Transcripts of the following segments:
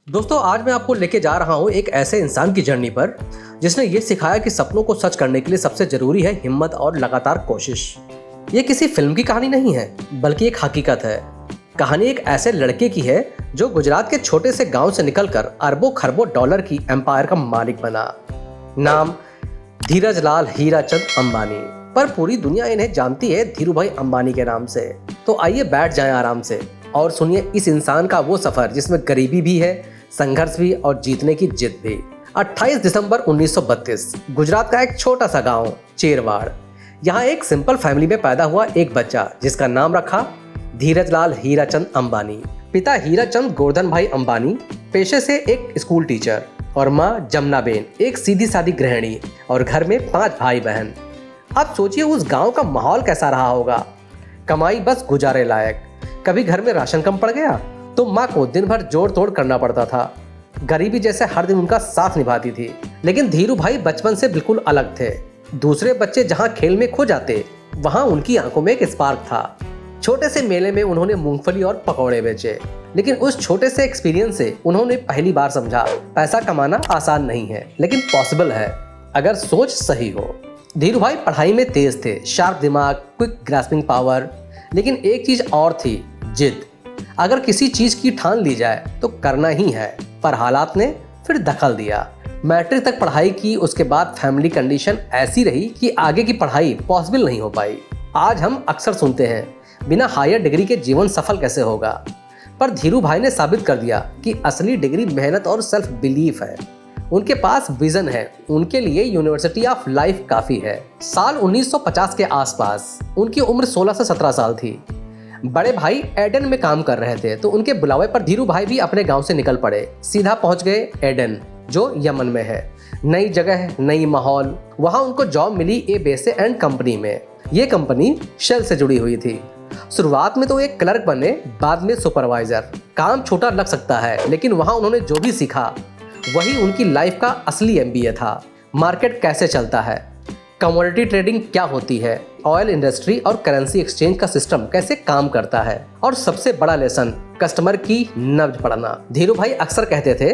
दोस्तों, आज मैं आपको लेके जा रहा हूँ एक ऐसे इंसान की जर्नी पर जिसने ये सिखाया कि सपनों को सच करने के लिए सबसे जरूरी है हिम्मत और लगातार कोशिश। ये किसी फिल्म की कहानी नहीं है, बल्कि एक हकीकत है। कहानी एक ऐसे लड़के की है जो गुजरात के छोटे से गांव से निकलकर अरबों खरबों डॉलर की एम्पायर का मालिक बना। नाम धीरज लाल हीराचंद अंबानी, पर पूरी दुनिया इन्हें जानती है धीरू भाई अंबानी के नाम से। तो आइए बैठ जाएं आराम से और सुनिए इस इंसान का वो सफर जिसमें गरीबी भी है, संघर्ष भी और जीतने की जिद भी। 28 दिसंबर 1932 गुजरात का एक छोटा सा गांव चेरवाड़। यहाँ एक सिंपल फैमिली में पैदा हुआ एक बच्चा जिसका नाम रखा धीरज लाल हीराचंद अंबानी। पिता हीराचंद गोवर्धन भाई अंबानी पेशे से एक स्कूल टीचर और माँ जमुनाबेन एक सीधी सादी गृहिणी, और घर में 5 भाई बहन। आप सोचिए उस गांव का माहौल कैसा रहा होगा। कमाई बस गुजारे लायक। कभी घर में राशन कम पड़ गया तो माँ को दिन भर जोड़ तोड़ करना पड़ता था। गरीबी जैसे हर दिन उनका साथ निभाती थी। लेकिन धीरू भाई बचपन से बिल्कुल अलग थे। दूसरे बच्चे जहाँ खेल में खो जाते, वहाँ उनकी आंखों में एक स्पार्क था। छोटे से मेले में उन्होंने मूंगफली और पकौड़े बेचे, लेकिन उस छोटे से एक्सपीरियंस से उन्होंने पहली बार समझा पैसा कमाना आसान नहीं है, लेकिन पॉसिबल है अगर सोच सही हो। धीरू भाई पढ़ाई में तेज थे, शार्प दिमाग, क्विक ग्रास्पिंग पावर। लेकिन एक चीज और थी, जिद। अगर किसी चीज की ठान ली जाए तो करना ही है। पर हालात ने फिर दखल दिया। मैट्रिक तक पढ़ाई की, उसके बाद फैमिली कंडीशन ऐसी रही कि आगे की पढ़ाई पॉसिबल नहीं हो पाई। आज हम अक्सर सुनते हैं बिना हायर डिग्री के जीवन सफल कैसे होगा, पर धीरू भाई ने साबित कर दिया कि असली डिग्री मेहनत और सेल्फ बिलीफ है। उनके पास विजन है, उनके लिए यूनिवर्सिटी ऑफ लाइफ काफी है। साल 1950 के आसपास उनकी उम्र 16 से 17 साल थी। बड़े भाई एडन में काम कर रहे थे, तो उनके बुलावे पर धीरू भाई भी अपने गांव से निकल पड़े। सीधा पहुंच गए एडन, जो यमन में है। नई जगह, नई माहौल। वहां उनको जॉब मिली ए बेसे एंड कंपनी में। ये कंपनी शेल से जुड़ी हुई थी। शुरुआत में तो एक क्लर्क बने, बाद में सुपरवाइजर। काम छोटा लग सकता है, लेकिन वहां उन्होंने जो भी सीखा वही उनकी लाइफ का असली MBA था। मार्केट कैसे चलता है, कमोडिटी ट्रेडिंग क्या होती है, ऑयल इंडस्ट्री और करेंसी एक्सचेंज का सिस्टम कैसे काम करता है, और सबसे बड़ा लेसन, कस्टमर की नब्ज पढ़ना। धीरू भाई अक्सर कहते थे,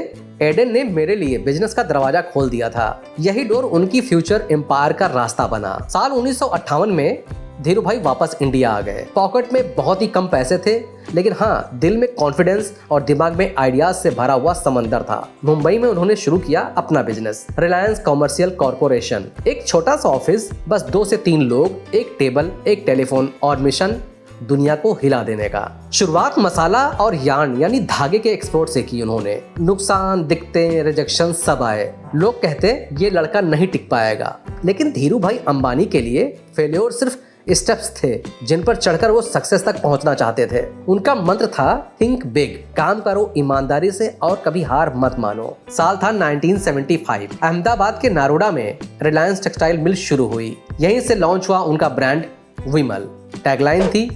एडन ने मेरे लिए बिजनेस का दरवाजा खोल दिया था। यही डोर उनकी फ्यूचर एम्पायर का रास्ता बना। साल 1958 में धीरू भाई वापस इंडिया आ गए। पॉकेट में बहुत ही कम पैसे थे, लेकिन हाँ, दिल में कॉन्फिडेंस और दिमाग में आइडियाज से भरा हुआ समंदर था। मुंबई में उन्होंने शुरू किया अपना बिजनेस, रिलायंस कॉमर्शियल कॉर्पोरेशन। एक छोटा सा ऑफिस, बस 2 से 3 लोग, एक टेबल, एक टेलीफोन, और मिशन दुनिया को हिला देने का। शुरुआत मसाला और यार्न यानी धागे के एक्सपोर्ट से की उन्होंने। नुकसान, दिक्कतें, रिजेक्शन सब आए। लोग कहते ये लड़का नहीं टिक पाएगा, लेकिन धीरू भाई अंबानी के लिए फेल्योर सिर्फ स्टेप्स थे जिन पर चढ़कर वो सक्सेस तक पहुंचना चाहते थे। उनका मंत्र था थिंक बिग, काम करो ईमानदारी से और कभी हार मत मानो। साल था 1975। अहमदाबाद के नारोडा में रिलायंस टेक्सटाइल मिल शुरू हुई। यहीं से लॉन्च हुआ उनका ब्रांड विमल। टैगलाइन थी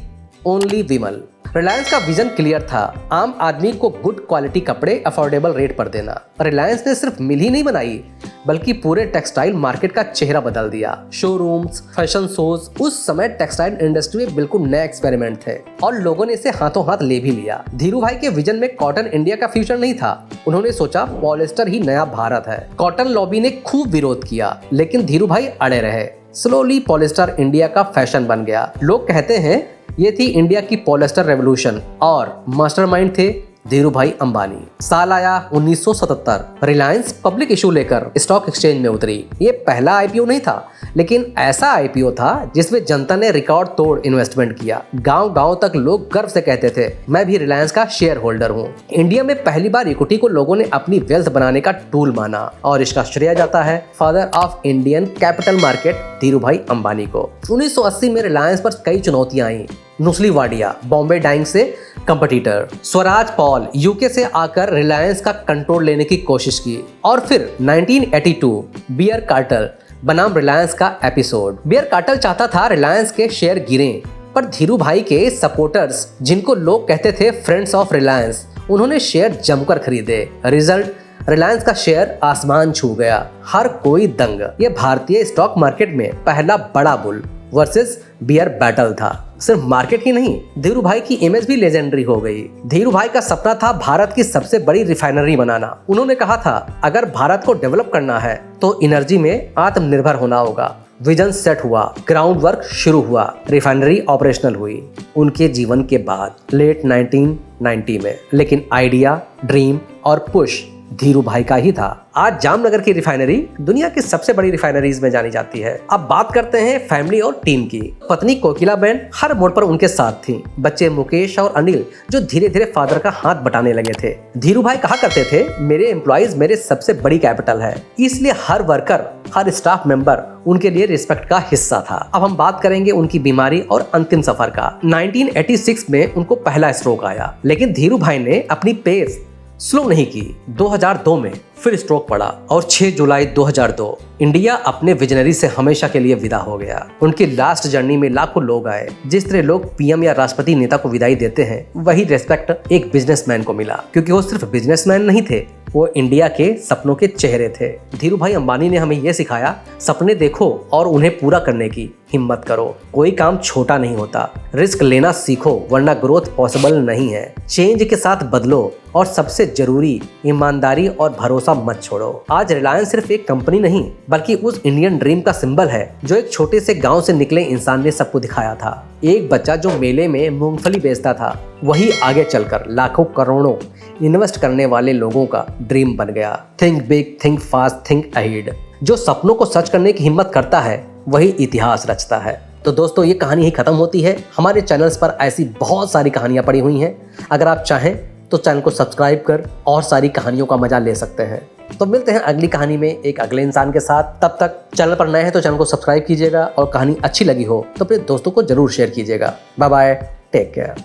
ओनली विमल। रिलायंस का विजन क्लियर था, आम आदमी को गुड क्वालिटी कपड़े अफोर्डेबल रेट पर देना। रिलायंस ने सिर्फ मिल ही नहीं बनाई, बल्कि पूरे टेक्सटाइल मार्केट का चेहरा बदल दिया। शोरूम्स, फैशन शोज, उस समय टेक्सटाइल इंडस्ट्री में बिल्कुल नए एक्सपेरिमेंट थे, और लोगों ने इसे हाथों हाथ ले भी लिया। धीरू भाई के विजन में कॉटन इंडिया का फ्यूचर नहीं था। उन्होंने सोचा पॉलिस्टर ही नया भारत है। कॉटन लॉबी ने खूब विरोध किया, लेकिन धीरू भाई अड़े रहे। स्लोली पॉलिस्टर इंडिया का फैशन बन गया। लोग कहते हैं ये थी इंडिया की पॉलिस्टर रेवोल्यूशन, और मास्टरमाइंड थे धीरू भाई अंबानी। साल आया 1977। रिलायंस पब्लिक इशू लेकर स्टॉक एक्सचेंज में उतरी। ये पहला IPO नहीं था, लेकिन ऐसा IPO था जिसमें जनता ने रिकॉर्ड तोड़ इन्वेस्टमेंट किया। गांव-गांव तक लोग गर्व से कहते थे, मैं भी रिलायंस का शेयर होल्डर हूँ। इंडिया में पहली बार इक्विटी को लोगों ने अपनी वेल्थ बनाने का टूल माना, और इसका श्रेय जाता है father of Indian capital market Dhiru भाई अंबानी को। 1980 में रिलायंस पर कई चुनौतियां आई। नुस्ली वाडिया बॉम्बे डाइंग से कंपटीटर, स्वराज पॉल यूके से आकर रिलायंस का कंट्रोल लेने की कोशिश की, और फिर 1982 बियर कार्टेल बनाम रिलायंस का एपिसोड। बियर कार्टेल चाहता था रिलायंस के शेयर गिरें, पर धीरू भाई के सपोर्टर्स, जिनको लोग कहते थे फ्रेंड्स ऑफ रिलायंस, उन्होंने शेयर जमकर खरीदे। रिजल्ट, रिलायंस का शेयर आसमान छू गया। हर कोई दंग। ये भारतीय स्टॉक मार्केट में पहला बड़ा बुल वर्सेस बियर बैटल था। सिर्फ मार्केट ही नहीं, धीरू भाई की इमेज भी लेजेंडरी हो गई। धीरू भाई का सपना था भारत की सबसे बड़ी रिफाइनरी बनाना। उन्होंने कहा था, अगर भारत को डेवलप करना है तो एनर्जी में आत्मनिर्भर होना होगा। विजन सेट हुआ, ग्राउंड वर्क शुरू हुआ, रिफाइनरी ऑपरेशनल हुई उनके जीवन के बाद लेट 1990 में। लेकिन आइडिया, ड्रीम और पुश धीरू भाई का ही था। आज जामनगर की रिफाइनरी दुनिया की सबसे बड़ी रिफाइनरीज में जानी जाती है। अब बात करते हैं फैमिली और टीम की। पत्नी कोकिलाबेन हर मोड़ पर उनके साथ थी। बच्चे मुकेश और अनिल जो धीरे धीरे फादर का हाथ बटाने लगे थे। धीरू भाई कहा करते थे, मेरे एम्प्लॉइज मेरे सबसे बड़ी कैपिटल है, इसलिए हर वर्कर, हर स्टाफ मेंबर उनके लिए रिस्पेक्ट का हिस्सा था। अब हम बात करेंगे उनकी बीमारी और अंतिम सफर का। 1986 में उनको पहला स्ट्रोक आया, लेकिन धीरू भाई ने अपनी पेस स्लो नहीं की। 2002 में फिर स्ट्रोक पड़ा और 6 जुलाई 2002 इंडिया अपने विजनरी से हमेशा के लिए विदा हो गया। उनकी लास्ट जर्नी में लाखों लोग आए। जिस तरह लोग पीएम या राष्ट्रपति नेता को विदाई देते हैं, वही रेस्पेक्ट एक बिजनेसमैन को मिला, क्योंकि वो सिर्फ बिजनेसमैन नहीं थे, वो इंडिया के सपनों के चेहरे थे। धीरू भाई अंबानी ने हमें यह सिखाया, सपने देखो और उन्हें पूरा करने की हिम्मत करो। कोई काम छोटा नहीं होता, रिस्क लेना सीखो वरना ग्रोथ पॉसिबल नहीं है। चेंज के साथ बदलो और सबसे जरूरी ईमानदारी और भरोसा मत छोड़ो। आज रिलायंस सिर्फ एक कंपनी नहीं, बल्कि उस इंडियन ड्रीम का सिंबल है जो एक छोटे से गांव से निकले इंसान ने सबको दिखाया था। एक बच्चा जो मेले में मूंगफली बेचता था, वही आगे चलकर लाखों करोड़ों इन्वेस्ट करने वाले लोगों का ड्रीम बन गया। Think big, think fast, think ahead. जो सपनों को सच करने की हिम्मत करता है, वही इतिहास रचता है। तो दोस्तों, ये कहानी ही खत्म होती है। हमारे चैनल्स पर ऐसी बहुत सारी कहानियां पड़ी हुई हैं। अगर आप चाहें तो चैनल को सब्सक्राइब कर और सारी कहानियों का मजा ले सकते हैं। तो मिलते हैं अगली कहानी में एक अगले इंसान के साथ। तब तक चैनल पर नए हैं तो चैनल को सब्सक्राइब कीजिएगा और कहानी अच्छी लगी हो तो अपने दोस्तों को जरूर शेयर कीजिएगा। Bye bye, take care.